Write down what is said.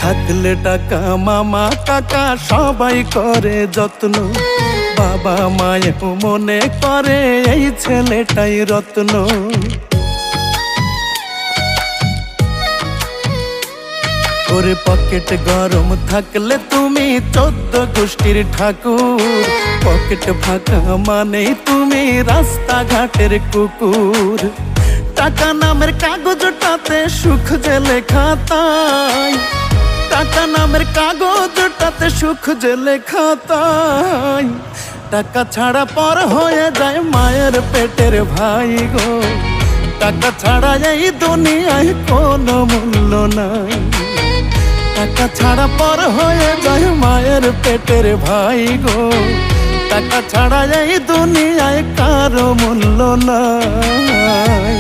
থাকলে টাকা মামা কাকা সবাই করে যত্ন, বাবা মায়েও মনে করে এই ছেলেটাই রত্ন। ওরে পকেট গরম থাকলে তুমি 14 গোষ্ঠীর ঠাকুর, পকেট ফাঁকা মানে তুমি রাস্তাঘাটের কুকুর। টাকা নামের কাগজটাতে সুখ যে লেখা তাই, টাকা নামের কাগজটাতে সুখ যে লেখা তাই। টাকা ছাড়া পর হয়ে যায় মায়ের পেটের ভাই গো, টাকা ছাড়া এই দুনিয়ায় কোনো মূল্য নাই। টাকা ছাড়া পর হয়ে যায় মায়ের পেটের ভাই গো, টাকা ছাড়া এই দুনিয়ায় কারো মূল্য নাই।